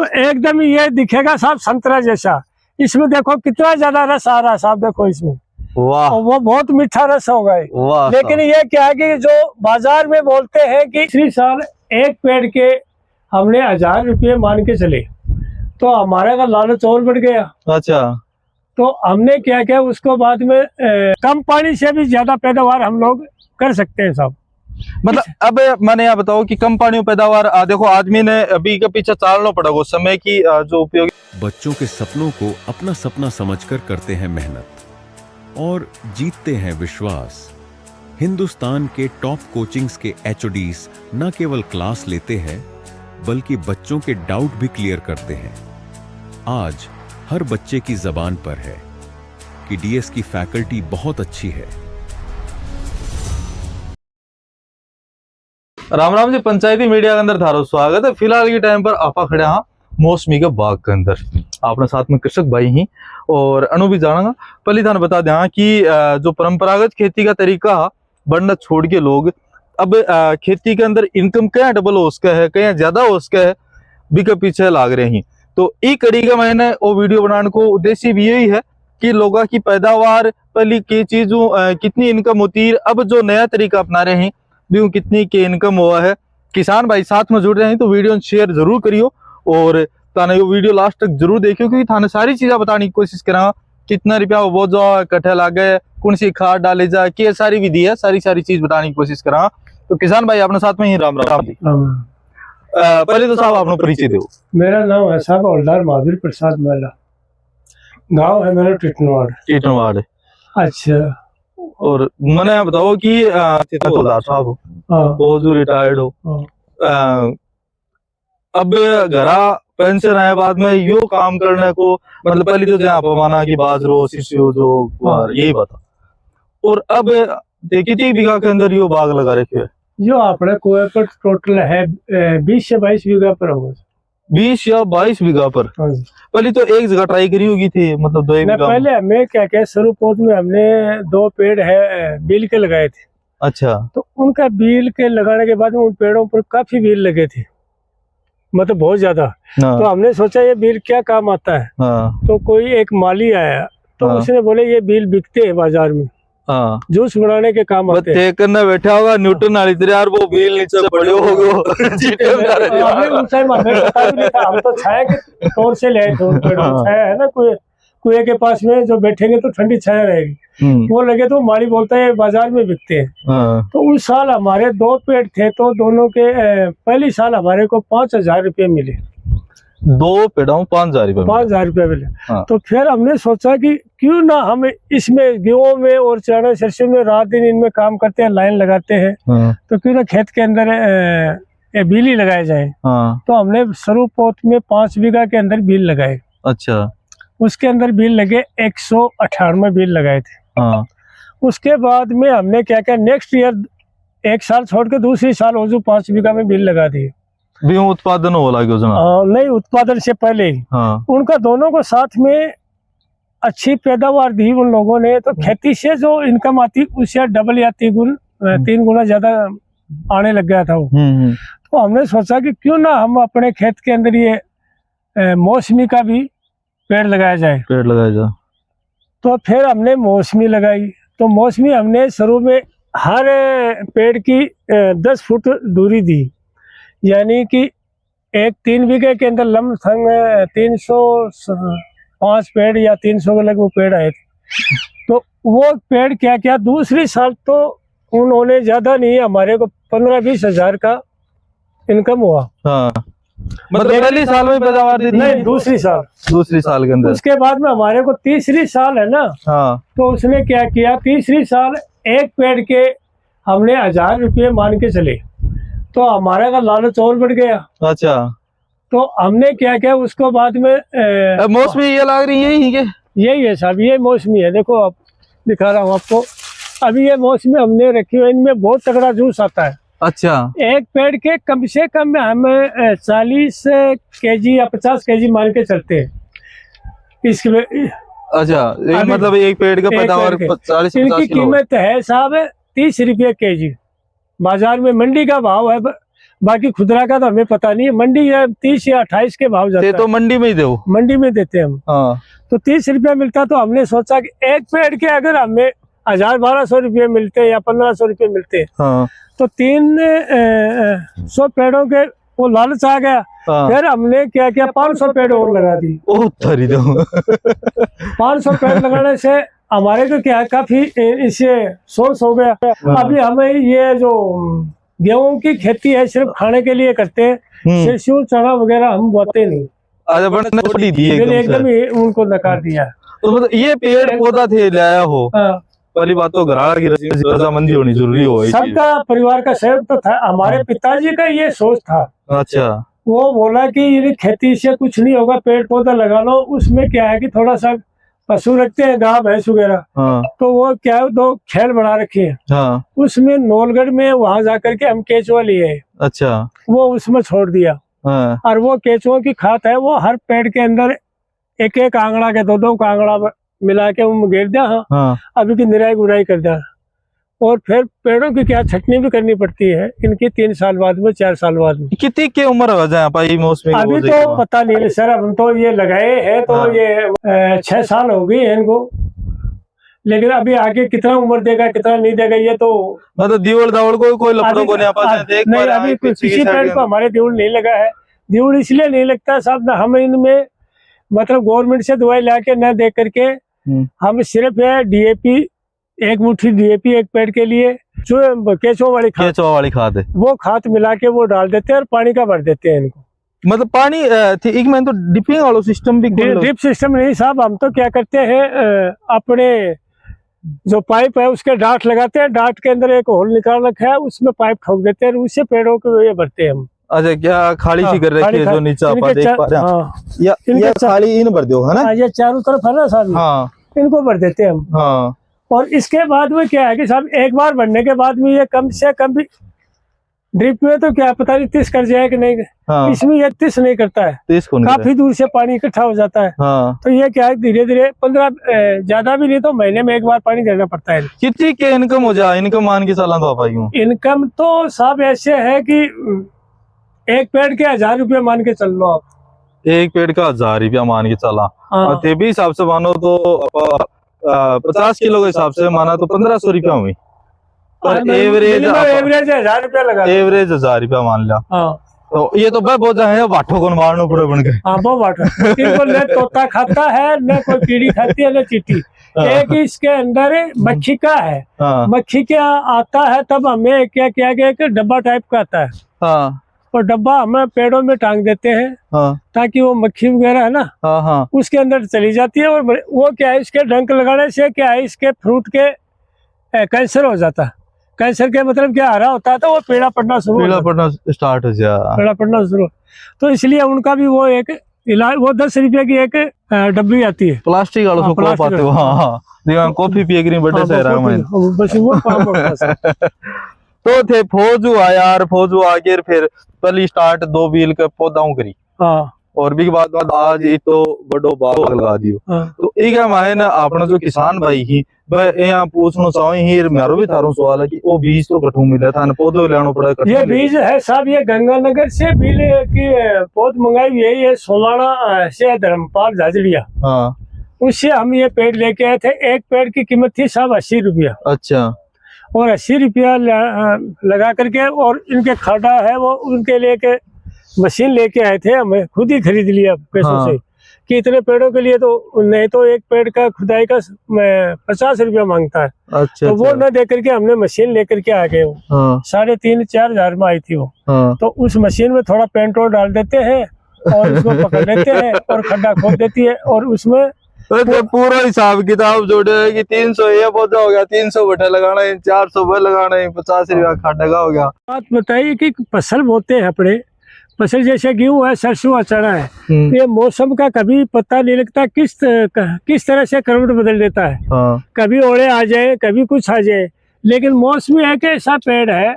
तो एकदम ये दिखेगा साहब संतरा जैसा। इसमें देखो कितना ज्यादा रस आ रहा है साहब, देखो इसमें। वाह, और वो बहुत मीठा रस होगा। वाह। लेकिन ये क्या है कि जो बाजार में बोलते हैं कि इसी साल एक पेड़ के हमने 1000 रुपये मान के चले, तो हमारे का लालच और बढ़ गया। अच्छा, तो हमने क्या किया, उसको बाद में कम पानी से भी ज्यादा पैदावार हम लोग कर सकते हैं साहब। मतलब अब मैंने यहाँ बताओ कि कम पानी में पैदावार, देखो आदमी ने अभी के पीछे चालना पड़ा वो समय की जो उपयोग। बच्चों के सपनों को अपना सपना समझकर करते हैं मेहनत और जीतते हैं विश्वास। हिंदुस्तान के टॉप कोचिंग्स के एचओडीज न केवल क्लास लेते हैं बल्कि बच्चों के डाउट भी क्लियर करते हैं। आज हर बच्चे की जबान पर है कि डीएस की फैकल्टी बहुत अच्छी है। राम राम जी, पंचायती मीडिया के अंदर थारो स्वागत है। फिलहाल के टाइम पर आपा खड़े हाँ मौसमी के बाग के अंदर, आपने साथ में कृषक भाई ही और अनु भी जाना। पहले थाने बता दें कि जो परंपरागत खेती का तरीका बढ़ना छोड़ के लोग अब खेती के अंदर इनकम क्या डबल हो उसका है, कहीं ज्यादा हो उसका है, भी के पीछे लाग रहे हैं। तो एक कड़ी का मैंने वो वीडियो बनाने को उद्देश्य भी यही है कि लोगों की पैदावार पहली की चीजों कितनी इनकम होती है, अब जो नया तरीका अपना रहे हैं भी कितनी के इनकम हुआ है। किसान भाई साथ में जुड़ रहे हैं तो वीडियो शेयर जरूर करियो और थाने वो वीडियो लास्ट तक जरूर देखियो, क्योंकि थाने सारी चीजें बताने की कोशिश करा। कितना रुपया वो जो कट्ठे लागे, कौन सी खाद डाले जाए, क्या सारी विधि है, सारी चीज बताने की कोशिश करा। तो किसान भाई अपने साथ में ही राम राम जी। पहले तो साहब आपने परिचय दो। मेरा नाम है साहब हवलदार महावीर प्रसाद मेला, गांव है मेरा टिटनवाड़। अच्छा, और मैंने बताओ कि हवलदार साहब वो जो रिटायर्ड हो, अब घरा पेंशन आए बाद में यो काम करने को, मतलब पहले तो जहाँ माना कि बाजरो शिशु जो यही बता, और अब देखिए बीघा के अंदर यो बाग लगा रखे है। जो अपने कुएं पर टोटल है 20 से 22 बीघा पर होगा। 20 या 22 बीघा पर। पहले तो एक जगह ट्राई करी होगी थी, मतलब 2 बीघा। पहले हमें क्या शुरू पौध में हमने 2 पेड़ है बील के लगाए थे। अच्छा, तो उनका बील के लगाने के बाद में उन पेड़ों पर काफी बील लगे थे, मतलब बहुत ज्यादा। तो हमने सोचा ये बील क्या काम आता है। तो कोई एक माली आया तो उसने बोले ये बील बिकते हैं बाजार में, जूस बनाने के काम आते हैं। करना बैठा होगा न्यूटन वाली तरह यार, वो बील नीचे पड़े होगे। हम तो छाया के तौर से ले आए थे, छाया है ना कुएं के पास में, जो बैठेंगे तो ठंडी छाया रहेगी। वो लगे तो माली बोलता है बाजार में बिकते हैं। तो उस साल हमारे 2 पेड़ थे, तो दोनों के पहली साल हमारे को 5000 रुपये मिले। 2 पेड़ों 5000 रुपये मिले। तो फिर हमने सोचा कि क्यों ना हम इसमें गेहूं में और चना सरसों में रात दिन इनमें काम करते हैं, लाइन लगाते हैं, तो क्यों ना खेत के अंदर बील लगाए जाए। तो हमने शुरू पोत में 5 बीघा के अंदर बील लगाए। अच्छा, उसके अंदर बील लगे 198 बील लगाए थे। उसके बाद में हमने क्या किया, नेक्स्ट ईयर 1 साल छोड़ के दूसरी साल वो जो 5 बीघा में बील लगा दिए। उत्पादन हो लगे नहीं, उत्पादन से पहले ही उनका दोनों को साथ में अच्छी पैदावार दी उन लोगों ने। तो खेती से जो इनकम आती उससे डबल या 3 गुना ज्यादा आने लग गया था वो। तो हमने सोचा कि क्यों ना हम अपने खेत के अंदर ये मौसमी का भी पेड़ लगाया जाए। तो फिर हमने मौसमी लगाई। तो मौसमी हमने शुरू में हर पेड़ की 10 फुट दूरी दी, यानी कि 3 बीघे के अंदर लमसम 305 पेड़ या 300 के लगभग पेड़ आए थे। तो वो पेड़ क्या दूसरी साल तो उन्होंने ज्यादा नहीं, हमारे को 15-20 हजार का इनकम हुआ। मतलब पहली साल में पैदावार दी? नहीं, दूसरी साल के अंदर। उसके बाद में हमारे को तीसरी साल है ना। तो उसने क्या किया, तीसरी साल एक पेड़ के हमने 1000 रुपये मान के चले, तो हमारा का लालच और बढ़ गया। अच्छा, तो हमने क्या किया उसको बाद में मौसमी ये लग रही है, यही है साहब, ये मौसमी है। देखो आप दिखा रहा हूँ आपको, अभी ये मौसमी हमने रखी हुई, इनमें बहुत तगड़ा जूस आता है। अच्छा, एक पेड़ के कम से कम हम 40 केजी या 50 केजी मान के चलते हैं इसके। अच्छा, मतलब एक पेड़ का पैदावार 40-50 किलो। इनकी कीमत है साहब 30 रुपये केजी। बाजार में मंडी का भाव है बाकी खुदरा का तो हमें पता नहीं है, मंडी या 30 या 28 के भाव जाता ते है। तो मंडी में ही दो। मंडी में देते हैं हम। हाँ तो 30 रुपया मिलता, तो हमने सोचा कि एक पेड़ के अगर हमें 1000-1200 रुपये मिलते या 1500 रुपये मिलते, हाँ तो 300 पेड़ों के वो लालच आ गया। हाँ। फिर हमने क्या किया, 500 पेड़ और लगा दी। ओ थरी दो। 500 पेड़ लगाने से हमारे को क्या काफी इससे सोर्स हो गया। अभी हमें ये जो गेहूं की खेती है सिर्फ खाने के लिए करते हैं, सरसों चना वगैरह हम बोते नहीं। आज अपन ने छोड़ी दी मैंने एकदम ही उनको नकार दिया। तो मतलब ये पेड़ पौधा थे लाया हो, हाँ। पहली बात तो घराड़ा की रजामंदी होनी जरूरी हो। सबका परिवार का सहयोग तो था। हमारे पिताजी का ये सोच था। अच्छा। वो बोला कि ये खेती से कुछ नहीं होगा, पेड़ पौधा लगा लो। उसमें क्या है कि थोड़ा सा पशु रखते हैं, गाय भैंस वगैरह। हाँ तो वो क्या है, 2 खेल बना रखे हैं। हाँ। उसमें नौलगढ़ में वहां जाकर के हम केचुआ लिए। अच्छा। वो उसमें छोड़ दिया। हाँ और वो केचुओं की खाद है, वो हर पेड़ के अंदर एक एक आंगड़ा के 2-2 आंगड़ा मिला के वो घेर दिया। हाँ। हाँ। अभी की निराई गुड़ाई कर दिया। और फिर पेड़ों की क्या छटनी भी करनी पड़ती है इनकी 3 साल बाद में, 4 साल बाद में। कितनी की उम्र हो जाए पाई मौसमी? अभी तो पता नहीं सर, हम तो ये लगाए हैं तो हाँ। ये 6 साल हो गई है इनको। लेकिन अभी आगे कितना उम्र देगा कितना नहीं देगा ये तो मतलब दीवड़ दावड़ कोई लपड़ों को नहीं आ पाता है। नहीं, अभी किसी पेड़ को हमारे दीवड़ नहीं लगा है। दीवड़ इसलिए नहीं लगता साहब, ना हम इनमें मतलब गवर्नमेंट से दवाई लाके न दे करके हम सिर्फ है डीएपी, 1 मुट्ठी डीएपी एक पेड़ के लिए, जो केचुआ वाली खाद है, वो खाद मिला के वो डाल देते हैं और पानी का भर देते हैं इनको। मतलब पानी एक मैं तो डिपिंग वाला सिस्टम भी ड्रिप सिस्टम नहीं साहब, हम तो क्या करते हैं अपने जो पाइप है उसके डांट लगाते हैं, डांट के अंदर एक होल निकाल रखा है, उसमें पाइप ठोक देते हैं, उससे पेड़ों को ये भरते हैं हम। अच्छा, क्या खाली सी कर रखी है जो नीचे आप देख पा रहे हैं? हाँ, या खाली इन भर दो है ना? ये चारों तरफ है ना साहब। हाँ, इनको भर देते हैं हम। हाँ। और इसके बाद में क्या है कि साहब एक बार भरने के बाद में ये कम से कम भी ड्रिप में तो क्या पता नहीं 30 कर जाए कि नहीं। हाँ। इसमें ये 30 नहीं करता है, 30 काफी दूर से पानी इकट्ठा हो जाता है। हाँ। तो ये क्या है धीरे धीरे 15 ज्यादा भी नहीं तो महीने में एक बार पानी देना पड़ता है। कितनी के इनकम हो जाए? इनकम मान के चला तो आप इनकम तो साहब ऐसे है कि एक पेड़ के 1000 रुपये मान के चल लो आप। एक पेड़ का 1000 रुपया मान के चला। हाँ। ते भी हिसाब से मानो तो 50 किलो के हिसाब से माना तो 1500 रुपया हुई। पर एवरेज 1000 रुपया लगा, एवरेज 1000 रुपया मान लिया। हाँ। तो ये तो बहुत है, बाठों को मारना पड़े बन के। हाँ, वो बाठा इनको न तोता खाता है, न कोई कीड़ी खाती है, न चींटी। एक इसके अंदर मक्खी का है। हाँ। मक्खी क्या आता है तब हमें क्या किया गया कि डब्बा टाइप का आता है। हाँ। और डब्बा हमें पेड़ों में टांग देते हैं। हाँ। ताकि वो मक्खी वगैरह है ना, हाँ। हाँ। उसके अंदर चली जाती है। और वो क्या है, इसके डंक लगाने से क्या है, इसके फ्रूट के कैंसर हो जाता है। कैंसर के मतलब क्या हरा होता है तो वो पीला पड़ना स्टार्ट हो जाए, पीला पड़ना शुरू। तो इसलिए उनका भी वो एक इलाज, वो 10 रुपये की एक डब्बी आती है प्लास्टिक वालों को पाते हो। हाँ, कॉफी पिए नहीं बड़े से रहा मैं बस वो काम होता है। तो थे फौजू आया यार, फौजू आगे फिर पहली स्टार्ट 2 बील के पौधाओं करी। हाँ। और भी बाद आज ये तो बड़ो बाग लगा दियो। हाँ। तो एक है ना अपना जो किसान भाई ही यहाँ पूछना चाहे ही मेरा भी थारो सवाल है कि वो बीज तो कठू मिला था, पौधे लेना पड़ा। ये बीज है साहब, ये गंगानगर से बीज की पौध मंगाई हुई है। ये सोलाना से धर्मपाल झाजड़िया, हाँ, उससे हम ये पेड़ लेके आए थे। एक पेड़ की कीमत थी साहब 80 रुपया। अच्छा। और 80 रुपया लगा करके, और इनके खाटा है वो उनके लिए के मशीन लेके आए थे, हमें खुद ही खरीद लिया पैसों हाँ। से। कि इतने पेड़ों के लिए तो नहीं तो एक पेड़ का खुदाई का 50 रुपया मांगता है। अच्छा। तो वो न दे करके हमने मशीन लेकर के आ गए। वो 3,500-4 हजार में आई थी वो। हाँ। तो उस मशीन में थोड़ा पेट्रोल डाल देते हैं और उसको पकड़ लेते हैं और खड्डा खोद देती है। और उसमें तो पूरा हिसाब किताब जोड़े कि 300 ये पौधा हो गया, 300 बट्टा लगाना है, 400 बल लगाना है, 50 रुपया खाटा हो गया। बात बताइए कि फसल बोते हैं अपने, फसल जैसे गेहूं है, सरसों चना है, ये मौसम का कभी पता नहीं लगता किस तरह से करवट बदल देता है। हाँ। कभी ओले आ जाए, कभी कुछ आ जाए। लेकिन मौसमी एक ऐसा पेड़ है,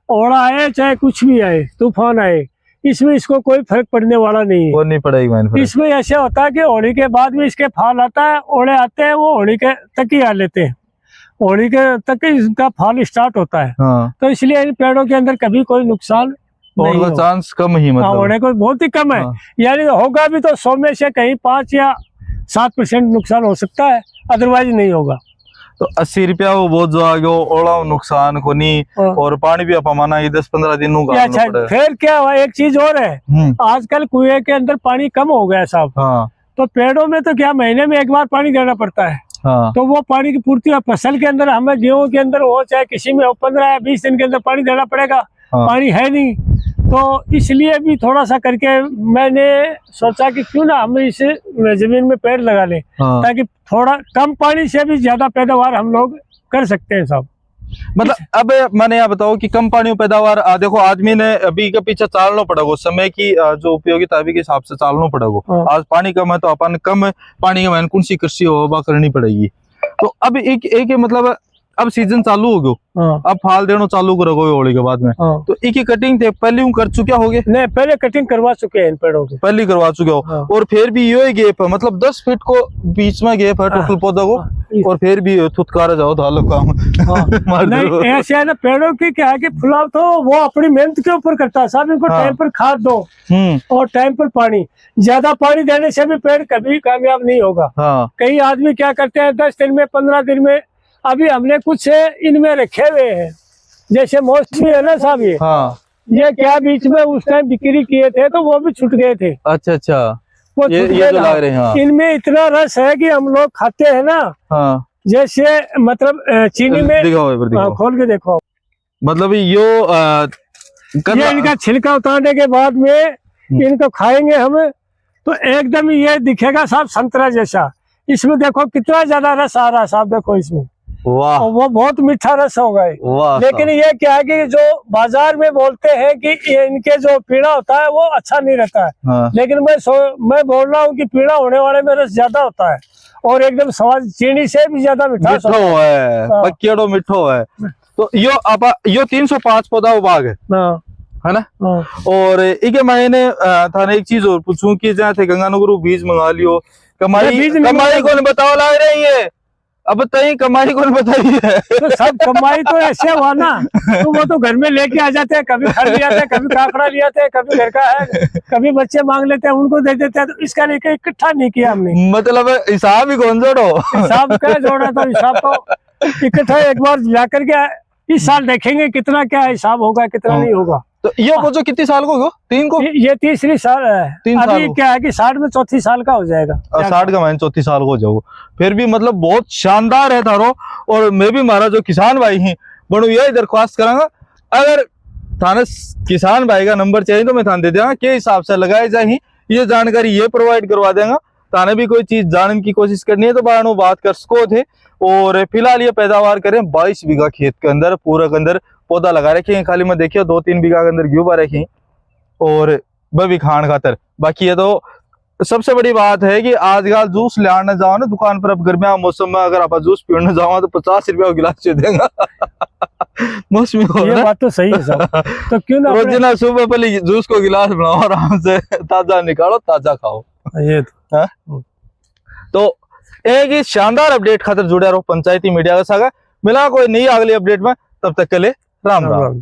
ओला आए चाहे कुछ भी आए, तूफान आए, इसमें इसको कोई फर्क पड़ने वाला नहीं है। वो नहीं पड़ेगा। इसमें ऐसे होता है कि होली के बाद में इसके फाल आता है, ओले आते हैं, वो होली के तक ही आ लेते हैं, होली के तक ही इसका फाल स्टार्ट होता है। हाँ। तो इसलिए इन पेड़ों के अंदर कभी कोई नुकसान नहीं उनका होगा। चांस कम ही हाँ, मतलब होने को बहुत ही कम है। हाँ। यानी होगा भी तो 100 में से कहीं 5 या 7% नुकसान हो सकता है, अदरवाइज नहीं होगा। तो 80 रुपया वो बहुत जो आ गयो ओला नुकसान को नहीं, हाँ। और पानी भी अपमाना ये 10-15 दिन ये अच्छा, पड़े। फिर क्या हुआ, एक चीज और है, आजकल कुएं के अंदर पानी कम हो गया साहब। हाँ तो पेड़ों में तो क्या महीने में एक बार पानी देना पड़ता है। हाँ तो वो पानी की पूर्ति फसल के अंदर, हमें गेहूं के अंदर हो चाहे किसी में हो, 15 या 20 दिन के अंदर पानी देना पड़ेगा। हाँ। पानी है नहीं, तो इसलिए भी थोड़ा सा करके मैंने सोचा कि क्यों ना हम इस जमीन में पेड़ लगा लें, हाँ। ताकि थोड़ा कम पानी से भी ज्यादा पैदावार हम लोग कर सकते हैं साहब। मतलब अब मैंने यहाँ बताओ कि कम पानी में पैदावार देखो आदमी ने अभी के पीछे चालना पड़ेगा, उस समय की जो उपयोगिता अभी के हिसाब से चालना पड़ेगा। हाँ। आज पानी कम है तो अपन कम पानी के में कौन सी कृषि हो करनी पड़ेगी। तो अब एक मतलब अब सीजन चालू हो गयो, हाँ। अब फाल देना चालू करोगे होली के बाद में। हाँ। तो एक ही कटिंग थे पहले हूँ कर चुके होगे? नहीं, पहले कटिंग करवा चुके हैं इन पेड़ों की, पहले करवा चुके हो। हाँ। और फिर भी ये गैप है, मतलब 10 फीट को बीच में गैप है टोटल पौधा को, और फिर भी थुतकारा जाओ धालो काम मार दो। नहीं ऐसे है ना, पेड़ों की क्या है कि फुलाव तो वो अपनी मेहनत के ऊपर करता है साहब। इनको हाँ। टाइम पर खाद दो और टाइम पर पानी, ज्यादा पानी देने से भी पेड़ कभी कामयाब नहीं होगा। हाँ। कई आदमी क्या करते हैं 10 दिन में 15 दिन में, अभी हमने कुछ इनमें रखे हुए हैं, जैसे मौसमी है ना साहब, हाँ। ये क्या बीच में उस टाइम बिक्री किए थे तो वो भी छूट गए थे। अच्छा अच्छा, वो ये छूट जो गए लग ना। रहे हैं। हाँ। इनमें इतना रस है कि हम लोग खाते हैं ना, हाँ। जैसे मतलब चीनी में। दिखाओ एक बार दिखाओ। खोल के देखो, मतलब ये इनका छिलका उतारने के बाद में इनको खाएंगे हम तो एकदम ये दिखेगा साहब संतरा जैसा। इसमें देखो कितना ज्यादा रस आ रहा है साहब, देखो इसमें। वाह और वो बहुत मीठा रस होगा ये। वाह। लेकिन ये क्या है कि जो बाजार में बोलते हैं कि ये इनके जो पीड़ा होता है वो अच्छा नहीं रहता है। हाँ। लेकिन मैं बोल रहा हूँ कि पीड़ा होने वाले में रस ज्यादा होता है और एकदम स्वाद चीनी से भी ज्यादा मिठास होता मिठो है, हाँ। पक्केड़ो मिठो है। तो यो 305 पौधा बाग है ना। हाँ। और एक मैंने थाने एक चीज और पूछूं कि जहाँ थे गंगानगर बीज मंगा लियो, कमाई कौन बताओ ला रही है? अब तई कमाई कौन बताई है? तो सब कमाई तो ऐसे हुआ ना, तो वो तो घर में लेके आ जाते हैं, कभी खड़ लिया थे, कभी काकड़ा लिया थे, कभी घर का है, कभी बच्चे मांग लेते हैं उनको दे देते हैं। तो इसका लेके इकट्ठा नहीं किया हमने। मतलब हिसाब ही कौन जोड़ो? हिसाब क्या जोड़ा, तो हिसाब तो इकट्ठा एक बार ला करके इस साल देखेंगे कितना क्या हिसाब होगा, कितना नहीं होगा। तो ये वो जो कितनी साल को हो? 3 को? ये तीसरी साल है। 3 साल अभी क्या है कि 60 में चौथी साल का हो जाएगा। 60 का मैंने 34 साल को जाओ, फिर भी मतलब बहुत शानदार है थारो। और मैं भी हमारा जो किसान भाई हैं बड़ो यही दरख्वास्त करांगा, अगर थाने किसान भाई का नंबर चाहिए तो मैं थाने दे देंगे के हिसाब से लगाए जाए, ये जानकारी ये प्रोवाइड करवा देंगे। थाने भी कोई चीज जानने की कोशिश करनी है तो बानो बात कर सको थे। और फिलहाल ये पैदावार करें 22 बीघा खेत के अंदर, पूरा के अंदर पौधा लगा रखे हैं। खाली मैं देखिए 2-3 बीघा के अंदर गेहूं रखी हैं और वह भी खान खातर। बाकी ये तो सबसे बड़ी बात है कि आजकल जूस ले आने जाओ ना दुकान पर, अब गर्मिया मौसम में अगर आप जूस पीने जाओ तो 50 रुपया गिलास दे देगा मौसमी को। ये बात तो सही है साहब। तो क्यों ना रोजाना सुबह पहले जूस को गिलास बनाओ, आराम से ताजा निकालो, ताजा खाओ। ये तो एक ही शानदार अपडेट खातर जुड़े रहो पंचायती मीडिया के साथ। मिला कोई नई अगली अपडेट में, तब तक के लिए राम राम।